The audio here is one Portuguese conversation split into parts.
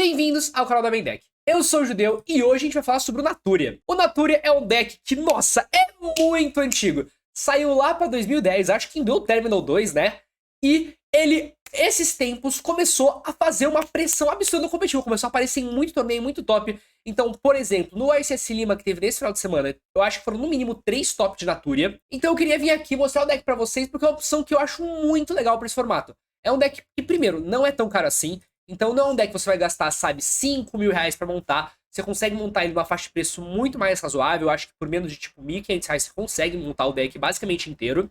Bem-vindos ao canal da Main Deck. Eu sou o Judeu e hoje a gente vai falar sobre o Naturia. O Naturia é um deck que, nossa, é muito antigo. Saiu lá pra 2010, acho que em Duel Terminal 2, né? E ele, esses tempos, começou a fazer uma pressão absurda no competitivo. Começou a aparecer em muito torneio, muito top. Então, por exemplo, no ICS Lima que teve nesse final de semana, eu acho que foram no mínimo 3 top de Naturia. Então eu queria vir aqui mostrar o deck pra vocês, porque é uma opção que eu acho muito legal pra esse formato. É um deck que, primeiro, não é tão caro assim. Então não é um deck que você vai gastar, sabe, 5 mil reais pra montar. Você consegue montar ele numa faixa de preço muito mais razoável. Eu acho que por menos de tipo 1.500 reais você consegue montar o deck basicamente inteiro.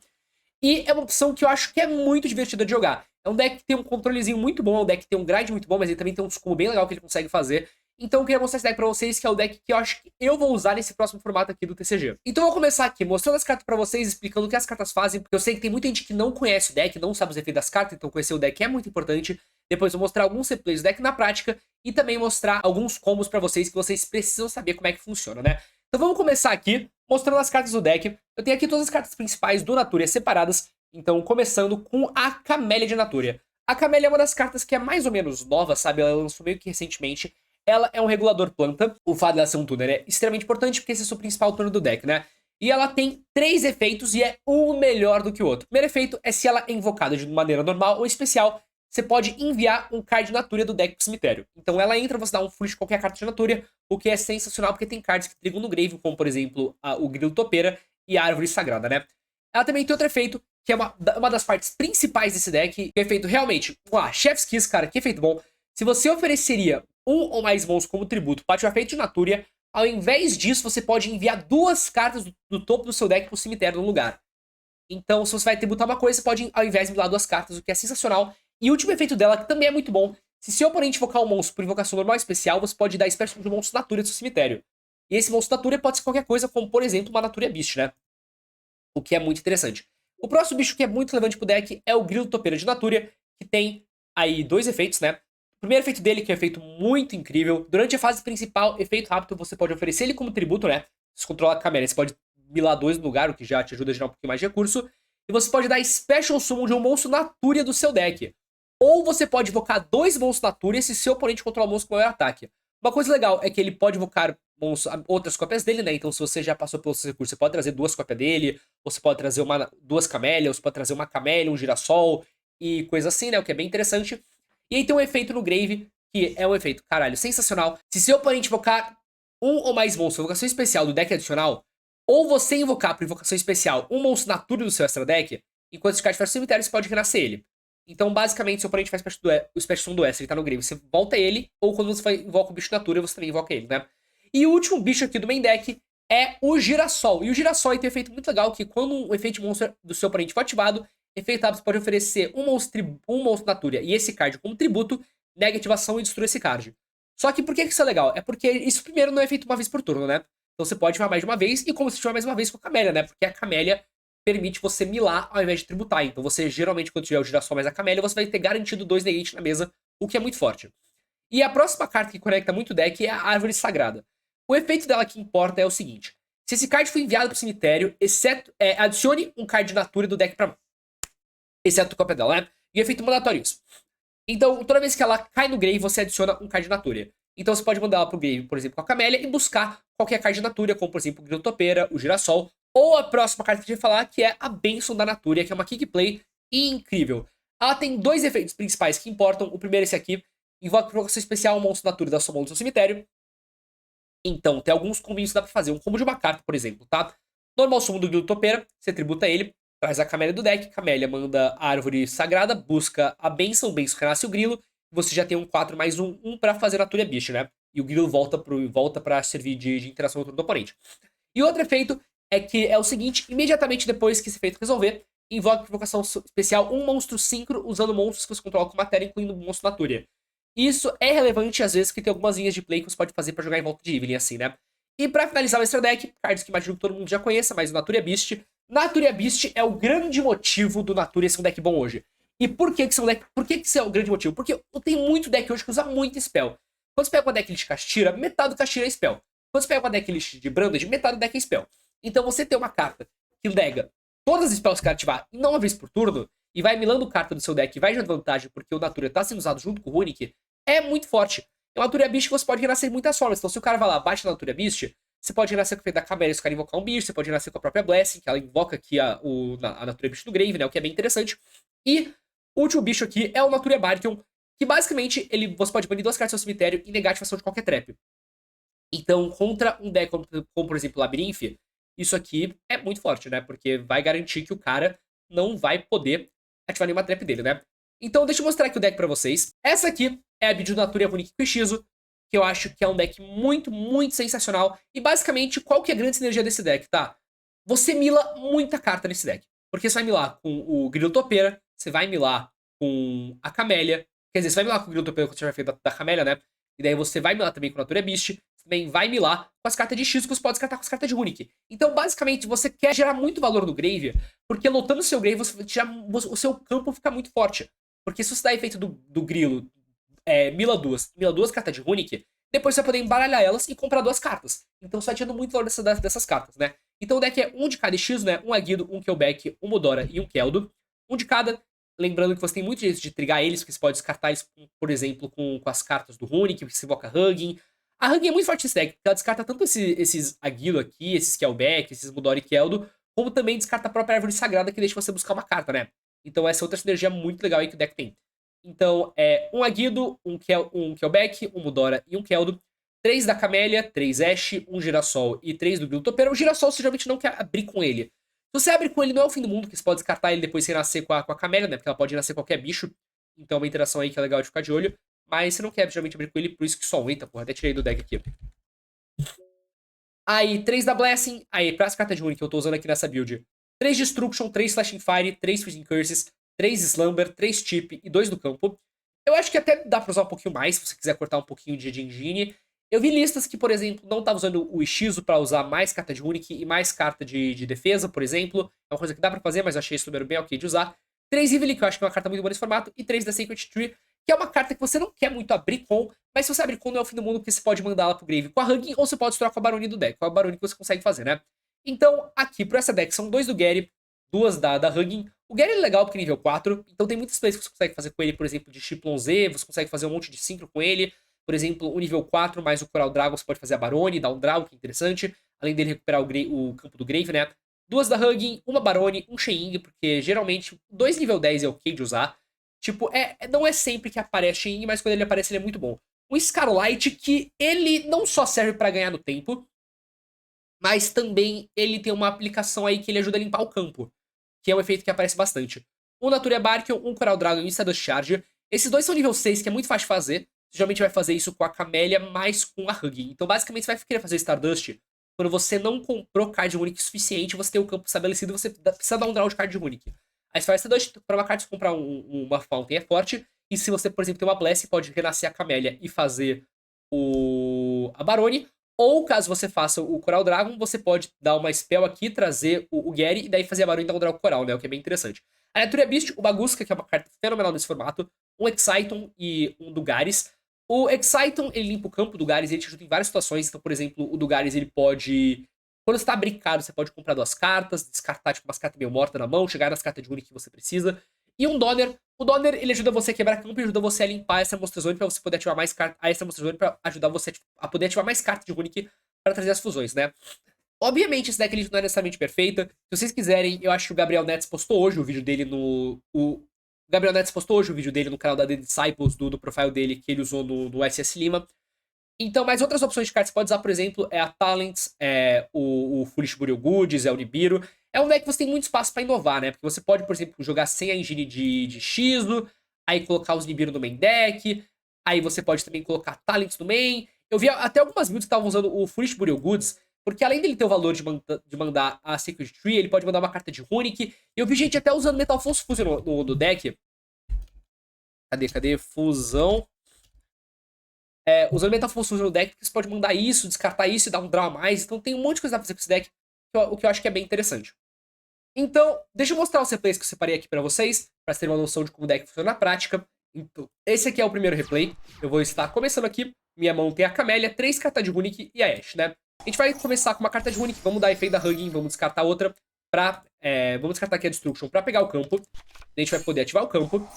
E é uma opção que eu acho que é muito divertida de jogar. É um deck que tem um controlezinho muito bom, é um deck que tem um grind muito bom, mas ele também tem um combo bem legal que ele consegue fazer. Então eu queria mostrar esse deck pra vocês, que é o deck que eu acho que eu vou usar nesse próximo formato aqui do TCG. Então eu vou começar aqui mostrando as cartas pra vocês, explicando o que as cartas fazem, porque eu sei que tem muita gente que não conhece o deck, não sabe os efeitos das cartas, então conhecer o deck é muito importante. Depois eu vou mostrar alguns replays do deck na prática e também mostrar alguns combos pra vocês que vocês precisam saber como é que funciona, né? Então vamos começar aqui mostrando as cartas do deck. Eu tenho aqui todas as cartas principais do Naturia separadas, então começando com a Camélia de Naturia. A Camélia é uma das cartas que é mais ou menos nova, sabe? Ela lançou meio que recentemente. Ela é um regulador planta. O fato dela ser um tuner é extremamente importante porque esse é o seu principal turno do deck, né? E ela tem 3 efeitos e é um melhor do que o outro. O primeiro efeito é se ela é invocada de maneira normal ou especial, você pode enviar um card de Naturia do deck pro cemitério. Então ela entra, você dá um flush de qualquer carta de Naturia, o que é sensacional porque tem cards que trigam no grave, como por exemplo o Grilo Topeira e a Árvore Sagrada, né? Ela também tem outro efeito, que é uma das partes principais desse deck, que é efeito realmente, Chef's Kiss, cara, que efeito bom. Se você ofereceria um ou mais mãos como tributo para o efeito de Naturia, ao invés disso, você pode enviar 2 cartas do topo do seu deck pro cemitério no lugar. Então, se você vai tributar uma coisa, você pode, ao invés de enviar 2 cartas, o que é sensacional. E o último efeito dela, que também é muito bom, se seu oponente invocar um monstro por invocação normal ou especial, você pode dar Special de um monstro Naturia do seu cemitério. E esse monstro Naturia pode ser qualquer coisa, como por exemplo uma Naturia Beast, né? O que é muito interessante. O próximo bicho que é muito relevante pro deck é o Grilo Topeira de Naturia, que tem aí 2 efeitos, né? O primeiro efeito dele, que é um efeito muito incrível. Durante a fase principal, efeito rápido, você pode oferecer ele como tributo, né? Se controla a Camélia, você pode milar 2 no lugar, o que já te ajuda a gerar um pouquinho mais de recurso. E você pode dar Special Summon de um monstro Naturia do seu deck. Ou você pode invocar 2 monstros Naturia se seu oponente controla o monstro com maior ataque. Uma coisa legal é que ele pode invocar outras cópias dele, né? Então se você já passou pelos recursos, você pode trazer 2 cópias dele, você pode trazer 2 Camélias, você pode trazer uma Camélia, um Girassol e coisa assim, né? O que é bem interessante. E aí tem um efeito no Grave, que é um efeito, caralho, sensacional. Se seu oponente invocar um ou mais monstros, invocação especial do deck adicional, ou você invocar por invocação especial um monstro Naturia do seu extra deck, enquanto esse card estiver no cemitério, você pode renascer ele. Então, basicamente, se o oponente faz o Special Summon do extra, ele tá no Grave, você volta ele, ou quando você invoca o bicho Naturia, você também invoca ele, né? E o último bicho aqui do main deck é o Girassol. E o Girassol tem um efeito muito legal, que quando um efeito de monstro do seu oponente for ativado, efeito rápido, você pode oferecer um monstro Naturia e esse card como tributo, nega ativação e destrua esse card. Só que por que isso é legal? É porque isso primeiro não é feito uma vez por turno, né? Então você pode ativar mais de uma vez, e como se tiver mais uma vez com a Camélia, né? Porque a Camélia permite você milar ao invés de tributar. Então você, geralmente, quando tiver o Girassol mais a Camélia, você vai ter garantido 2 negate na mesa, o que é muito forte. E a próxima carta que conecta muito o deck é a Árvore Sagrada. O efeito dela que importa é o seguinte: se esse card for enviado pro cemitério, adicione um card de Naturia do deck pra mão. Exceto a cópia dela, né? E efeito mandatório isso. Então, toda vez que ela cai no Grave, você adiciona um card de Naturia. Então você pode mandar ela pro Grave, por exemplo, com a Camélia, e buscar qualquer card de Naturia, como por exemplo o Grilo Topeira, o Girassol, ou a próxima carta que a gente vai falar, que é a Bênção da Naturia, que é uma kick play incrível. Ela tem 2 efeitos principais que importam. O primeiro é esse aqui: invoca provocação especial um monstro Naturia da sua mão do seu cemitério. Então, tem alguns combinhos que dá pra fazer. Um combo de uma carta, por exemplo, tá? Normal summon do Grilo Topeira, você tributa ele, traz a Camélia do deck, Camélia manda a Árvore Sagrada, busca a Bênção, Bênção renasce o Grilo, você já tem um 4+1 pra fazer Naturia Beast, né? E o Grilo volta pra servir de interação com o oponente. E outro efeito é que é o seguinte: imediatamente depois que esse efeito resolver, invoca invocação especial um monstro síncro usando monstros que você controla com matéria, incluindo o monstro Naturia. Isso é relevante às vezes, que tem algumas linhas de play que você pode fazer pra jogar em volta de Evelyn, assim, né? E pra finalizar o extra deck, cards que imagino que todo mundo já conheça, mas o Naturia Beast. Naturia Beast é o grande motivo do Naturia ser um deck bom hoje. E por que isso é o grande motivo? Porque tem muito deck hoje que usa muito spell. Quando você pega uma deck de Kashtira, metade do Kashtira é spell. Quando você pega uma deck de Branded, metade do deck é spell. Então você tem uma carta que nega todas as spells que ela ativar, e não uma vez por turno, e vai milando carta do seu deck e vai de vantagem porque o Naturia tá sendo usado junto com o Runic, é muito forte. É uma Naturia Beast que você pode renascer de muitas formas. Então, se o cara vai lá, bate na Naturia Beast, você pode renascer com o efeito da Camélia se o cara invocar um bicho, você pode renascer com a própria Blessing, que ela invoca aqui a Naturia Beast do Grave, né? O que é bem interessante. E o último bicho aqui é o Naturia Barkion, que basicamente você pode banir 2 cartas do seu cemitério e negar a ativação de qualquer trap. Então, contra um deck como por exemplo, Labyrinth, isso aqui é muito forte, né? Porque vai garantir que o cara não vai poder ativar nenhuma trap dele, né? Então, deixa eu mostrar aqui o deck pra vocês. Essa aqui é a Bidyu Naturia Runic Quixizo, que eu acho que é um deck muito, muito sensacional. E basicamente, qual que é a grande sinergia desse deck, tá? Você mila muita carta nesse deck. Porque você vai milar com o Grilo Topeira, você vai milar com a Camélia. Quer dizer, você vai milar com o Grilo Topeira quando você já fez da Camélia, né? E daí você vai milar também com a Naturia Beast. Você também vai milar com as cartas de X que você pode descartar com as cartas de Runic. Então, basicamente, você quer gerar muito valor no Grave, porque lotando o seu Grave, o seu campo fica muito forte. Porque se você dá efeito do Grilo, mila duas cartas de Runic, depois você vai poder embaralhar elas e comprar 2 cartas. Então você adianta muito valor dessas cartas, né? Então o deck é um de cada X, né? Um Aguido, um Keelback, um Mudora e um Keldo. Um de cada. Lembrando que você tem muito jeito de trigar eles, porque você pode descartar eles, por exemplo, com as cartas do Runic, que você invoca Hugging. A Hugging é muito forte nesse deck, porque ela descarta tanto esses Aguido aqui, esses Keelback, esses Mudora e Keldo, como também descarta a própria Árvore Sagrada, que deixa você buscar uma carta, né? Então essa é outra sinergia muito legal aí que o deck tem. Então, um Aguido, um Keelback, um Mudora e um Keldo. 3 da Camélia, 3 Ash, um Girassol e 3 do Grilo Topeira. O Girassol você geralmente não quer abrir com ele. Se você abre com ele, não é o fim do mundo, que você pode descartar ele depois sem nascer com a Camélia, né? Porque ela pode nascer qualquer bicho. Então é uma interação aí que é legal de ficar de olho. Mas você não quer geralmente abrir com ele, por isso que só aumenta, porra. Até tirei do deck aqui. Aí, 3 da Blessing. Aí, para as cartas de Rune que eu tô usando aqui nessa build. 3 Destruction, 3 Flashing Fire, 3 Freezing Curses, 3 Slumber, 3 Chip e 2 do campo. Eu acho que até dá pra usar um pouquinho mais, se você quiser cortar um pouquinho de engine. Eu vi listas que, por exemplo, não tava usando o Ichizo pra usar mais carta de Runic e mais carta de defesa, por exemplo. É uma coisa que dá pra fazer, mas eu achei esse número bem ok de usar. 3 Evilly, que eu acho que é uma carta muito boa nesse formato. E 3 da Sacred Tree, que é uma carta que você não quer muito abrir com, mas se você abrir com não é o fim do mundo, porque você pode mandar ela pro Grave com a Hugging, ou você pode estourar com a Barone do deck, com a Barone que você consegue fazer, né? Então, aqui, por essa deck, são 2 do Gary, 2 da Hugging. O Gary é legal porque é nível 4, então tem muitas plays que você consegue fazer com ele, por exemplo, de Chiplon Z, você consegue fazer um monte de synchro com ele. Por exemplo, o nível 4 mais o Coral Dragon, você pode fazer a Barone, dar um draw, que é interessante. Além dele recuperar o campo do Grave, né? 2 da Hugging, uma Barone, um Shaying, porque geralmente 2 nível 10 é ok de usar. Tipo, não é sempre que aparece Shaying, mas quando ele aparece ele é muito bom. O Scarlight, que ele não só serve pra ganhar no tempo, mas também ele tem uma aplicação aí que ele ajuda a limpar o campo, que é um efeito que aparece bastante. Um Naturia Barkion, um Coral Dragon e um Stardust Charger. Esses dois são nível 6, que é muito fácil de fazer. Você geralmente vai fazer isso com a Camélia, mais com a Hugging. Então, basicamente, você vai querer fazer Stardust quando você não comprou card Runic suficiente, você tem o campo estabelecido e você precisa dar um draw de card Runic. Aí você faz Stardust, para uma carta, você comprar uma Fountain é forte. E se você, por exemplo, tem uma Bless, pode renascer a Camélia e fazer a Barone. Ou, caso você faça o Coral Dragon, você pode dar uma spell aqui, trazer o Gary, e daí fazer a Barone e dar um draw Coral, né? O que é bem interessante. A Naturia Beast, o Bagusca, que é uma carta fenomenal nesse formato, um Exciton e um Dugaris. O Exciton, ele limpa o campo do Dugaris, ele te ajuda em várias situações. Então, por exemplo, o Dugaris, ele pode... Quando você tá brincado, você pode comprar 2 cartas, descartar, tipo, umas cartas meio mortas na mão, chegar nas cartas de Runic que você precisa. E um Donner. O Donner, ele ajuda você a quebrar campo e ajuda você a limpar essa Monster Zone pra você poder ativar mais cartas. A essa Monster Zone pra ajudar você a poder ativar mais cartas de Runic pra trazer as fusões, né? Obviamente, esse deck ele não é necessariamente perfeita. Se vocês quiserem, eu acho que o Gabriel Nets postou hoje o vídeo dele no... O Gabriel Nets postou hoje o vídeo dele no canal da The Disciples, do profile dele, que ele usou no SS Lima. Então, mais outras opções de cartas que você pode usar, por exemplo, é a Talents, o Foolish Burial Goods, o Nibiru. É um deck que você tem muito espaço pra inovar, né? Porque você pode, por exemplo, jogar sem a engine de Xlo, aí colocar os Nibiru no main deck, aí você pode também colocar Talents no main. Eu vi até algumas builds que estavam usando o Foolish Burial Goods, porque além dele ter o valor de mandar a Sacred Tree, ele pode mandar uma carta de Runic. E eu vi gente até usando Metal Force Fusion no deck. Cadê? Fusão. Usando Metal Force Fusion no deck, porque você pode mandar isso, descartar isso e dar um draw a mais. Então tem um monte de coisa pra fazer com esse deck, o que eu acho que é bem interessante. Então, deixa eu mostrar os replays que eu separei aqui pra vocês, pra terem uma noção de como o deck funciona na prática. Então, esse aqui é o primeiro replay. Eu vou estar começando aqui. Minha mão tem a Camélia, 3 cartas de Runic e a Ash, né? A gente vai começar com uma carta de Runic, vamos dar efeito da Hugging, vamos descartar outra pra... vamos descartar aqui a Destruction pra pegar o campo. A gente vai poder ativar o campo.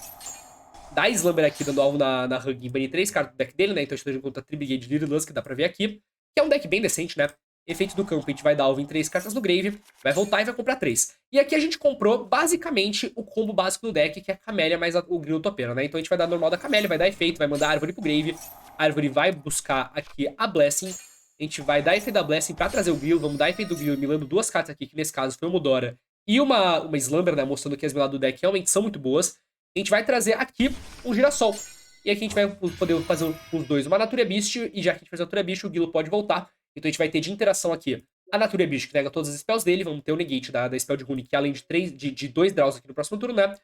dar Slumber aqui, dando alvo na Hug e banir 3 cartas do deck dele, né? Então a gente tá jogando contra Tri-Brigade de Lirlus, que dá pra ver aqui. Que é um deck bem decente, né? Efeito do campo, a gente vai dar alvo em 3 cartas no Grave, vai voltar e vai comprar 3. E aqui a gente comprou, basicamente, o combo básico do deck, que é a Camélia mais o Grilo Topeira, né? Então a gente vai dar normal da Camélia, vai dar efeito, vai mandar a Árvore pro Grave. A Árvore vai buscar aqui a Blessing. A gente vai dar efeito da Blessing pra trazer o Grilo, vamos dar efeito do Grilo, milando 2 cartas aqui, que nesse caso foi o Mudora e uma Slumber, né? Mostrando que as miladas do deck realmente são muito boas. A gente vai trazer aqui um Girassol. E aqui a gente vai poder fazer os dois uma Natura Beast, e já que a gente fez a Natura Beast, o Guilo pode voltar. Então a gente vai ter de interação aqui a Natura Beast, que nega todas as spells dele, vamos ter o negate da spell de Rune, que além de 2 draws aqui no próximo turno, né?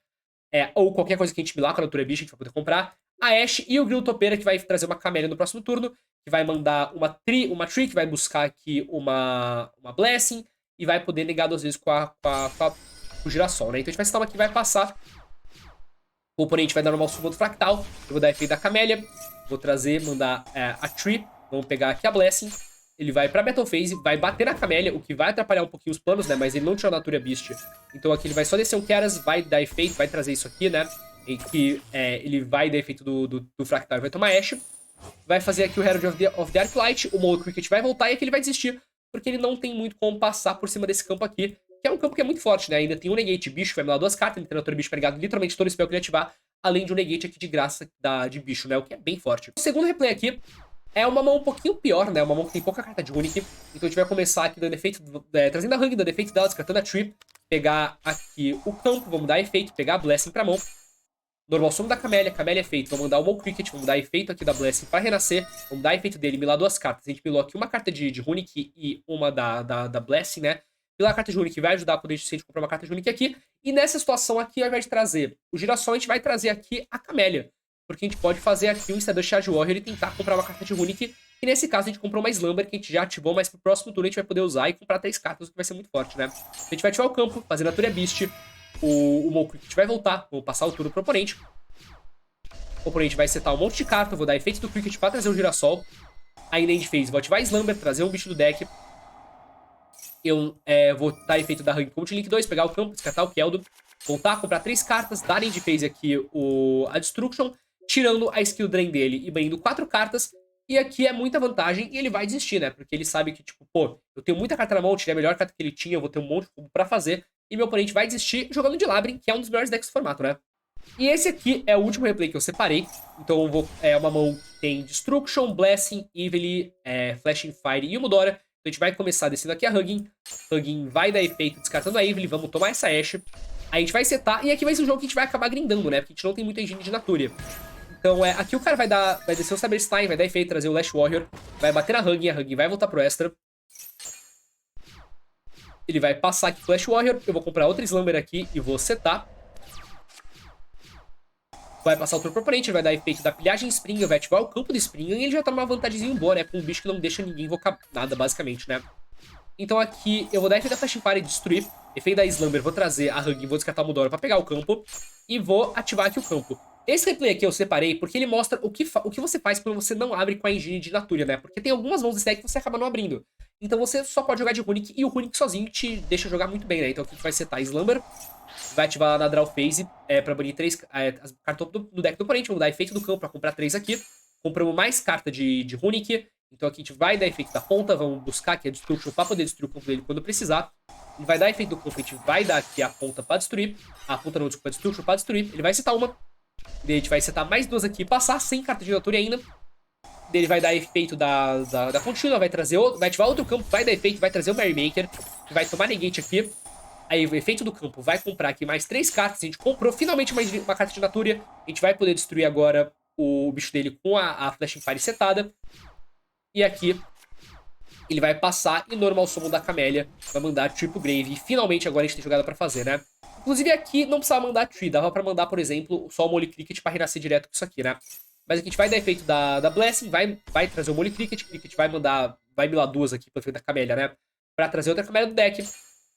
Ou qualquer coisa que a gente milar com a Natura Beast, a gente vai poder comprar. A Ashe e o Grilo Topeira, que vai trazer uma Camélia no próximo turno, que vai mandar uma Tree, que vai buscar aqui uma Blessing, e vai poder negar 2 vezes com o Girassol, né? Então a gente vai citar uma que vai passar. O oponente vai dar normal summon do Fractal. Eu vou dar efeito da Camélia. Vou trazer, mandar a Tree. Vamos pegar aqui a Blessing. Ele vai pra Battle Phase, vai bater na Camélia, o que vai atrapalhar um pouquinho os planos, né? Mas ele não tirou a Natura Beast. Então aqui ele vai só descer um Keras, vai dar efeito, vai trazer isso aqui, né? E que ele vai dar efeito do Fractal e vai tomar Ashe. Vai fazer aqui o Herald of the Arclight. O Mole Cricket vai voltar e aqui ele vai desistir. Porque ele não tem muito como passar por cima desse campo aqui. Que é um campo que é muito forte, né? Ainda tem um Negate Bicho, vai me dar 2 cartas. Ele tem a Natura Bicho pregado literalmente todo o spell que ele ativar. Além de um Negate aqui de graça de bicho, né? O que é bem forte. O segundo replay aqui é uma mão um pouquinho pior, né? Uma mão que tem pouca carta de Runic. Então a gente vai começar aqui dando efeito, trazendo a Hung, dando efeito dela, descartando a Tree. Pegar aqui o campo, vamos dar efeito, pegar a Blessing pra mão. Normal summon da Camélia, Camélia é efeito. Vamos mandar o Mole Cricket, vamos dar efeito aqui da Blessing pra renascer. Vamos dar efeito dele, milar 2 cartas. A gente milou aqui uma carta de Runic e uma da Blessing, né? Milar a carta de Runic vai ajudar a poder, se a gente comprar uma carta de Runic aqui. E nessa situação aqui, ao invés de trazer o Girassol, a gente vai trazer aqui a Camélia. Porque a gente pode fazer aqui um Instead Charge Warrior e tentar comprar uma carta de Runic. E nesse caso a gente comprou uma Slumber que a gente já ativou, mas pro próximo turno a gente vai poder usar e comprar 3 cartas, o que vai ser muito forte, né? A gente vai ativar o campo, fazer Natura Beast. O Mole Cricket vai voltar, vamos passar o turno pro oponente. O oponente vai setar um monte de carta, vou dar efeito do Cricket pra trazer o Girassol. Aí na end phase vou ativar Slumber, trazer um bicho do deck. Eu vou dar efeito da Hug Cult Link 2, pegar o campo, descartar o Keldon. Voltar, comprar 3 cartas, dar end phase aqui a Destruction, tirando a skill Drain dele e banindo 4 cartas. E aqui é muita vantagem e ele vai desistir, né? Porque ele sabe que, tipo, pô, eu tenho muita carta na mão, eu tirei a melhor carta que ele tinha, eu vou ter um monte de combo pra fazer. E meu oponente vai desistir jogando de Labyrinth, que é um dos melhores decks do formato, né? E esse aqui é o último replay que eu separei. Então eu vou, uma mão que tem Destruction, Blessing, Evely, Flashing Fire e Umudora. Então a gente vai começar descendo aqui a Hugging. Hugging vai dar efeito descartando a Evely. Vamos tomar essa Ashe. Aí a gente vai setar. E aqui vai ser um jogo que a gente vai acabar grindando, né? Porque a gente não tem muita engine de Natura. Então aqui o cara vai descer o Saberstein, vai dar efeito, trazer o Lash Warrior. Vai bater na Hugging, a Hugging vai voltar pro Extra. Ele vai passar aqui pro Lash Warrior. Eu vou comprar outra Slumber aqui e vou setar. Vai passar o turno pro oponente, ele vai dar efeito da pilhagem Springer, vai ativar o campo do Springer e ele já tá numa vantagemzinha boa, né? Com um bicho que não deixa ninguém invocar nada, basicamente, né? Então aqui eu vou dar efeito da Flashing Fire e destruir. Efeito da Slumber, vou trazer a Hug, vou descartar o Mudora pra pegar o campo. E vou ativar aqui o campo. Esse replay aqui eu separei porque ele mostra o que você faz quando você não abre com a engine de Natura, né? Porque tem algumas mãos desse deck que você acaba não abrindo. Então você só pode jogar de Runic e o Runic sozinho te deixa jogar muito bem, né? Então aqui a gente vai setar Slumber. Vai ativar na Draw Phase pra banir 3 as cartas do deck do oponente. Vamos dar efeito do campo pra comprar 3 aqui. Compramos mais carta de Runic. Então aqui a gente vai dar efeito da ponta. Vamos buscar aqui a Destruction pra poder destruir o campo dele quando precisar. Ele vai dar efeito do campo. A gente vai dar aqui a ponta pra destruir. A ponta não, desculpa, a Destruction pra destruir. Ele vai setar uma. Daí a gente vai setar mais 2 aqui e passar sem carta de Natura ainda. Daí ele vai dar efeito da contínua. Vai trazer outro, vai ativar outro campo. Vai dar efeito, vai trazer o Merrymaker. Vai tomar negate aqui. Aí o efeito do campo vai comprar aqui mais 3 cartas. A gente comprou finalmente uma carta de Natura. A gente vai poder destruir agora o bicho dele com a Flashing Fire setada. E aqui ele vai passar e normal summon da Camélia. Vai mandar Triple Grave. E finalmente agora a gente tem jogada pra fazer, né? Inclusive aqui não precisava mandar Tree. Dava pra mandar, por exemplo, só o Mole Cricket pra renascer direto com isso aqui, né? Mas aqui a gente vai dar efeito da Blessing. Vai trazer o Mole Cricket. Cricket vai milar 2 aqui pelo efeito da Camélia, né? Pra trazer outra Camélia do deck.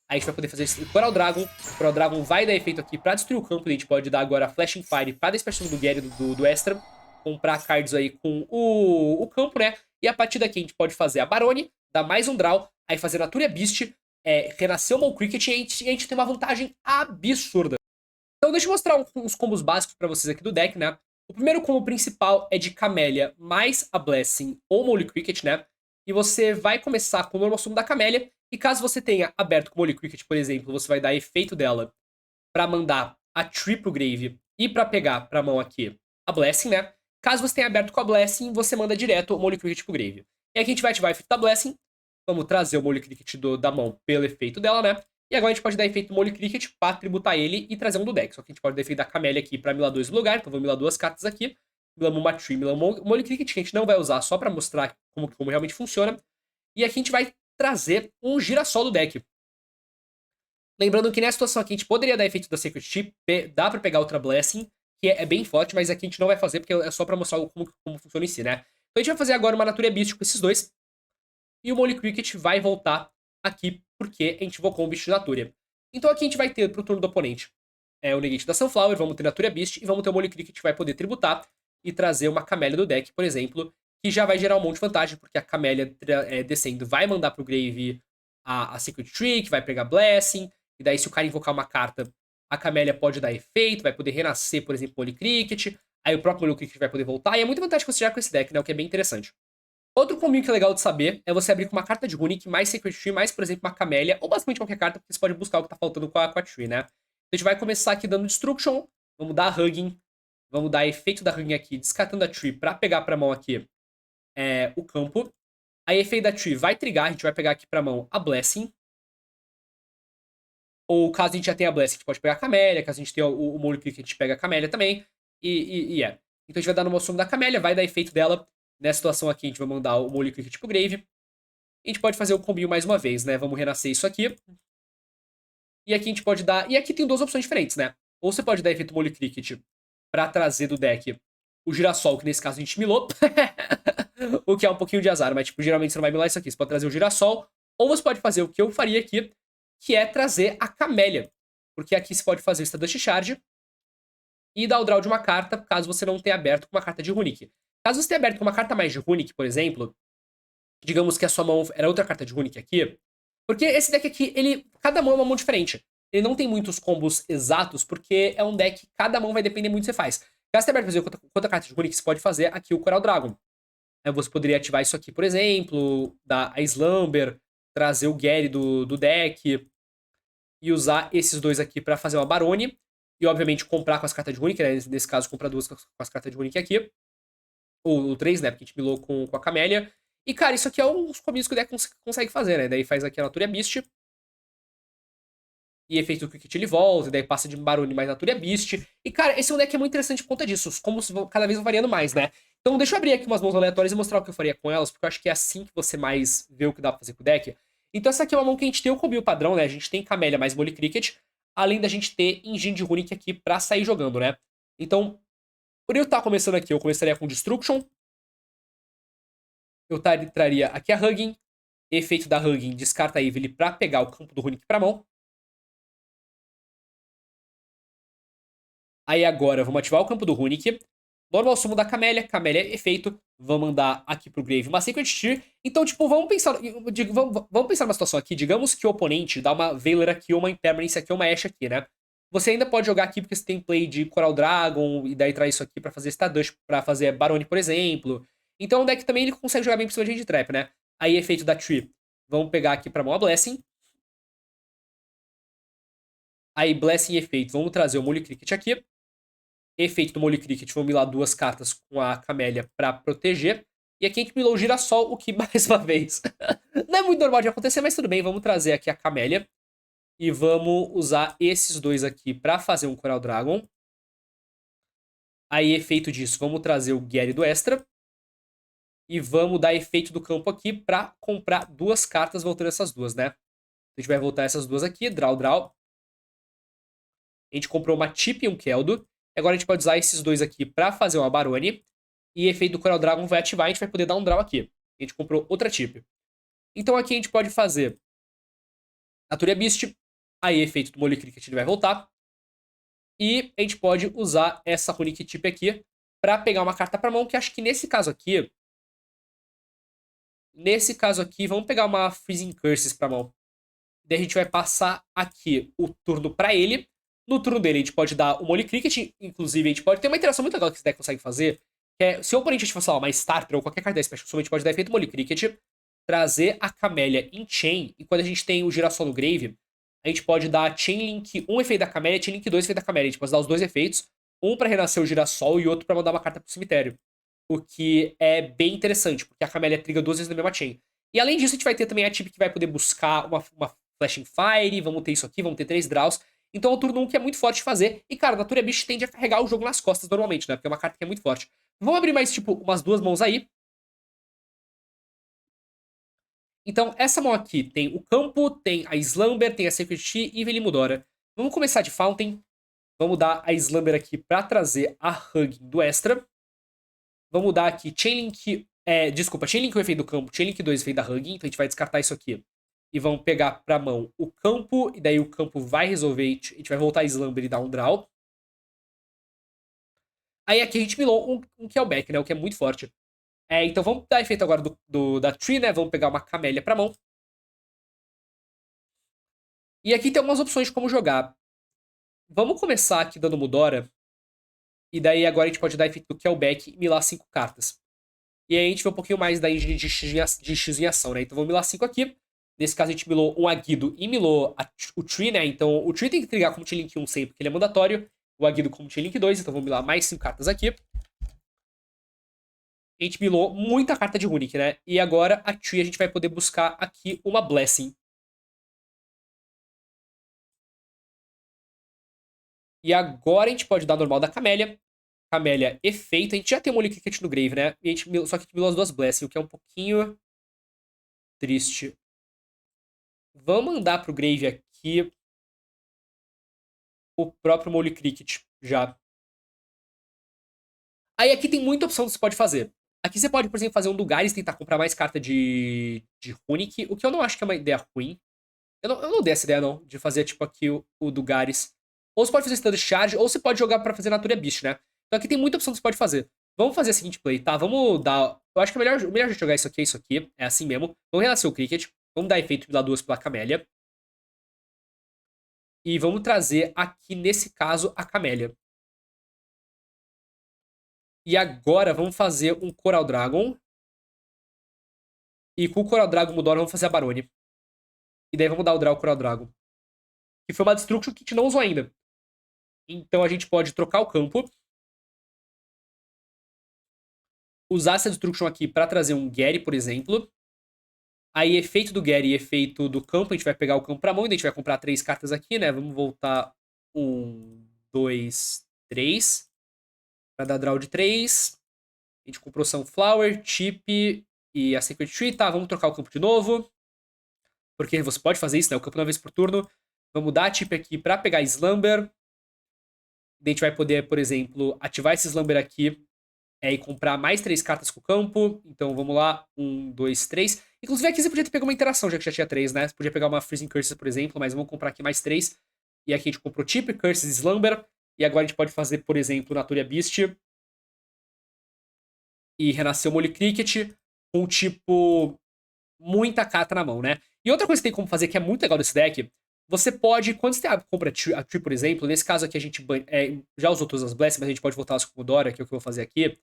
Aí a gente vai poder fazer o Coral Dragon. O Coral Dragon vai dar efeito aqui pra destruir o campo. E a gente pode dar agora a Flashing Fire pra despejar do Gary do Extra. Comprar cards aí com o campo, né? E a partir daqui a gente pode fazer a Barone, dar mais um draw, aí fazer Natura Beast, renascer o Mole Cricket e a gente tem uma vantagem absurda. Então deixa eu mostrar uns combos básicos pra vocês aqui do deck, né? O primeiro combo principal é de Camélia mais a Blessing ou Molly Cricket, né? E você vai começar com o normal sumo da Camélia, e caso você tenha aberto com Molly Cricket, por exemplo, você vai dar efeito dela pra mandar a Tree pro Grave e pra pegar pra mão aqui a Blessing, né? Caso você tenha aberto com a Blessing, você manda direto o Molly Cricket pro Grave. E aqui a gente vai ativar o efeito da Blessing. Vamos trazer o Molly Cricket da mão pelo efeito dela, né? E agora a gente pode dar efeito Molly Cricket pra tributar ele e trazer um do deck. Só que a gente pode dar efeito da Camélia aqui pra milar 2 no lugar. Então vamos milar 2 cartas aqui. Milamos uma Tree, milamos o Molly Cricket, que a gente não vai usar só pra mostrar como realmente funciona. E aqui a gente vai trazer um girassol do deck. Lembrando que nessa situação aqui a gente poderia dar efeito da Sacred Chip, dá pra pegar outra Blessing, que é bem forte, mas aqui a gente não vai fazer porque é só pra mostrar como funciona em si, né? Então a gente vai fazer agora uma Natura Beast com esses dois, e o Molly Cricket vai voltar aqui porque a gente invocou um bicho de Natura. Então aqui a gente vai ter pro turno do oponente o Negate da Sunflower, vamos ter Natura Beast e vamos ter o Molly Cricket que vai poder tributar e trazer uma Camélia do deck, por exemplo, que já vai gerar um monte de vantagem, porque a Camélia descendo vai mandar pro Grave a Secret Tree, que vai pegar Blessing. E daí, se o cara invocar uma carta, a Camélia pode dar efeito, vai poder renascer, por exemplo, Molly Cricket. Aí o próprio Molly Cricket vai poder voltar. E é muita vantagem você já com esse deck, né? O que é bem interessante. Outro combinho que é legal de saber é você abrir com uma carta de Runic, mais Secret Tree, mais, por exemplo, uma Camélia, ou basicamente qualquer carta, porque você pode buscar o que tá faltando com a Tree, né? A gente vai começar aqui dando Destruction, vamos dar Hugging, vamos dar efeito da Hugging aqui, descartando a Tree pra pegar pra mão aqui o campo. Aí efeito da Tree vai trigar, a gente vai pegar aqui pra mão a Blessing. Ou caso a gente já tenha a Blessing, a gente pode pegar a Camélia. Caso a gente tenha o Molly Cricket, a gente pega a Camélia também. Então a gente vai dar no sumo da Camélia, vai dar efeito dela. Nessa situação aqui, a gente vai mandar o Molly Cricket pro Grave. E a gente pode fazer o combinho mais uma vez, né? Vamos renascer isso aqui. E aqui a gente pode dar... E aqui tem duas opções diferentes, né? Ou você pode dar efeito Molly Cricket pra trazer do deck o Girassol, que nesse caso a gente milou. O que é um pouquinho de azar, mas tipo, geralmente você não vai milar isso aqui. Você pode trazer o Girassol. Ou você pode fazer o que eu faria aqui, que é trazer a Camélia. Porque aqui você pode fazer o Stardust Shard e dar o draw de uma carta, caso você não tenha aberto com uma carta de Runic. Caso você tenha aberto com uma carta mais de Runic, por exemplo, digamos que a sua mão era outra carta de Runic aqui, porque esse deck aqui, cada mão é uma mão diferente. Ele não tem muitos combos exatos, porque é um deck que cada mão vai depender muito do que você faz. Caso você tenha aberto, por exemplo, quanta carta de Runic, você pode fazer aqui o Coral Dragon. Aí você poderia ativar isso aqui, por exemplo, dar a Slumber, trazer o Gary do deck, e usar esses dois aqui pra fazer uma Barone. E, obviamente, comprar com as cartas de Runic, né? Nesse caso, comprar duas com as cartas de Runic aqui. Ou três, né? Porque a gente milou com a Camélia. E, cara, isso aqui é uns combinhos que o deck consegue fazer, né? Daí faz aqui a Natura Beast. E efeito do Cricket ele volta. E daí passa de Barone mais Natura Beast. E, cara, esse é um deck muito interessante por conta disso. Os combos cada vez vão variando mais, né? Então, deixa eu abrir aqui umas mãos aleatórias e mostrar o que eu faria com elas. Porque eu acho que é assim que você mais vê o que dá pra fazer com o deck. Então essa aqui é uma mão que a gente tem o combinho padrão, né? A gente tem Camélia mais Molly Cricket, além da gente ter Engine de Runic aqui pra sair jogando, né? Então, por eu estar começando aqui, eu começaria com Destruction. Eu traria aqui a Hugging. Efeito da Hugging, descarta a Evely pra pegar o campo do Runic pra mão. Aí agora, vamos ativar o campo do Runic. Normal sumo da Camélia, Camélia efeito. Vamos mandar aqui pro Grave uma Sacred Tear. Então, tipo, vamos pensar numa situação aqui. Digamos que o oponente dá uma Veiler aqui, uma Impermanence aqui, uma Ashe aqui, né? Você ainda pode jogar aqui porque você tem play de Coral Dragon, e daí traz isso aqui pra fazer Stardust, pra fazer Barone, por exemplo. Então o deck também ele consegue jogar bem por cima de Trap, né? Aí, efeito da Tree. Vamos pegar aqui pra mão a Blessing. Aí, Blessing e efeito. Vamos trazer o Molly Cricket aqui. Efeito do Molly Cricket, vou milar duas cartas com a Camélia pra proteger. E aqui a gente milou o Girassol, o que, mais uma vez, não é muito normal de acontecer, mas tudo bem. Vamos trazer aqui a Camélia. E vamos usar esses dois aqui pra fazer um Coral Dragon. Aí, efeito disso, vamos trazer o Gary do Extra. E vamos dar efeito do campo aqui pra comprar duas cartas voltando essas duas, né? A gente vai voltar essas duas aqui, draw, draw. A gente comprou uma Chip e um Keldo. Agora a gente pode usar esses dois aqui pra fazer uma Barone. E efeito do Coral Dragon vai ativar e a gente vai poder dar um draw aqui. A gente comprou outra Chip. Então aqui a gente pode fazer a Natura Beast. Aí efeito do Molly Cricket ele vai voltar. E a gente pode usar essa Runic Chip aqui pra pegar uma carta pra mão, que acho que nesse caso aqui... vamos pegar uma Freezing Curses pra mão. Daí a gente vai passar aqui o turno pra ele. No turno dele, a gente pode dar o Molly Cricket, inclusive a gente pode ter uma interação muito legal que esse deck consegue fazer, que é, se o oponente tiver, sei lá, uma Starter ou qualquer carta da Special Summon, a gente pode dar efeito Molly Cricket, trazer a Camélia em Chain, e quando a gente tem o Girassol no Grave, a gente pode dar Chainlink 1 efeito da Camélia, Chainlink 2 efeito da Camélia. A gente pode dar os dois efeitos, um pra renascer o Girassol e outro pra mandar uma carta pro cemitério. O que é bem interessante, porque a Camélia triga duas vezes na mesma chain. E além disso, a gente vai ter também a Tip que vai poder buscar uma Flashing Fire, vamos ter isso aqui, vamos ter 3 draws. Então é um turno 1 que é muito forte de fazer. E, cara, a Natura Beast tende a carregar o jogo nas costas normalmente, né? Porque é uma carta que é muito forte. Vamos abrir mais, tipo, umas 2 mãos aí. Então, essa mão aqui tem o campo, tem a Slumber, tem a Sacred Tea e Velimudora. Vamos começar de Fountain. Vamos dar a Slumber aqui pra trazer a Hugging do extra. Vamos dar aqui Chainlink... desculpa, Chainlink 1 efeito do campo, Chainlink 2 efeito da Hugging. Então a gente vai descartar isso aqui. E vamos pegar pra mão o campo. E daí o campo vai resolver. A gente vai voltar a Slumber e dar um draw. Aí aqui a gente milou um Killback, né? O que é muito forte. Então vamos dar efeito agora da Tree, né? Vamos pegar uma Camélia pra mão. E aqui tem algumas opções de como jogar. Vamos começar aqui dando Mudora. E daí agora a gente pode dar efeito do Killback e milar 5 cartas. E aí a gente vê um pouquinho mais da engine de X em ação, né? Então vamos milar 5 aqui. Nesse caso a gente milou um Aguido e milou o Tree, né? Então o Tree tem que trigar como Chainlink 1 sempre, porque ele é mandatório. O Aguido como Chainlink 2, então vamos milar mais 5 cartas aqui. A gente milou muita carta de Runic, né? E agora a Tree a gente vai poder buscar aqui uma Blessing. E agora a gente pode dar normal da Camélia. Camélia, efeito. A gente já tem um Molly Cricket no Grave, né? E a gente, só que a gente milou as duas Blessing, o que é um pouquinho triste. Vamos mandar pro Grave aqui o próprio Molly Cricket já. Aí aqui tem muita opção que você pode fazer. Aqui você pode, por exemplo, fazer um Lugares e tentar comprar mais carta de Runic, o que eu não acho que é uma ideia ruim. Eu não dei essa ideia, não, de fazer, tipo, aqui o Lugares. Ou você pode fazer Stand Charge, ou você pode jogar pra fazer Natura Beast, né? Então aqui tem muita opção que você pode fazer. Vamos fazer a seguinte play, tá? Vamos dar... Eu acho que o melhor jeito de jogar isso aqui é isso aqui. É assim mesmo. Vamos renascer o Cricket. Vamos dar efeito de dar duas pela Camélia. E vamos trazer aqui, nesse caso, a Camélia. E agora vamos fazer um Coral Dragon. E com o Coral Dragon Mudora vamos fazer a Barone. E daí vamos dar o draw Coral Dragon. Que foi uma Destruction que a gente não usou ainda. Então a gente pode trocar o campo. Usar essa Destruction aqui pra trazer um Gary, por exemplo. Aí, efeito do Gary e efeito do campo, a gente vai pegar o campo pra mão e a gente vai comprar 3 cartas aqui, né? Vamos voltar 1, 2, 3. Pra dar draw de 3. A gente comprou Sunflower, Chip e a Sacred Tree. Tá, vamos trocar o campo de novo. Porque você pode fazer isso, né? O campo uma vez por turno. Vamos dar a Chip aqui pra pegar Slumber. A gente vai poder, por exemplo, ativar esse Slumber aqui e comprar mais 3 cartas com o campo. Então vamos lá, 1, 2, 3. Inclusive aqui você podia ter pego uma interação, já que já tinha 3, né? Você podia pegar uma Freezing Curses, por exemplo, mas vamos comprar aqui mais 3. E aqui a gente comprou Chip, Curses e Slumber. E agora a gente pode fazer, por exemplo, Natura Beast. E renascer o Molly Cricket com, tipo, muita carta na mão, né? E outra coisa que tem como fazer, que é muito legal desse deck, você pode, quando você compra a Tree, por exemplo, nesse caso aqui a gente já usou todas as Blessings, mas a gente pode voltar as com Mudora, que é o que eu vou fazer aqui.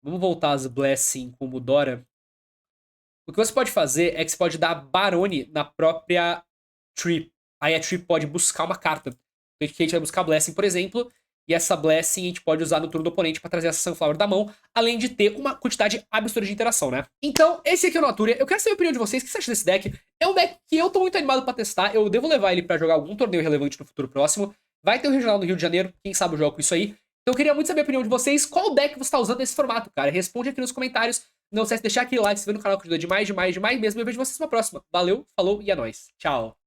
Vamos voltar as Blessing com Mudora. O que você pode fazer é que você pode dar Barone na própria Tree. Aí a Tree pode buscar uma carta. Então aqui a gente vai buscar Blessing, por exemplo, e essa Blessing a gente pode usar no turno do oponente pra trazer essa Sunflower da mão, além de ter uma quantidade absurda de interação, né? Então, esse aqui é o Naturia. Eu quero saber a opinião de vocês. O que você acha desse deck? É um deck que eu tô muito animado pra testar. Eu devo levar ele pra jogar algum torneio relevante no futuro próximo. Vai ter o Regional no Rio de Janeiro. Quem sabe eu jogo com isso aí. Então eu queria muito saber a opinião de vocês. Qual deck você tá usando nesse formato, cara? Responde aqui nos comentários. Não esquece de deixar aquele like, se inscrever no canal que ajuda demais mesmo. Eu vejo vocês na próxima. Valeu, falou e é nóis. Tchau.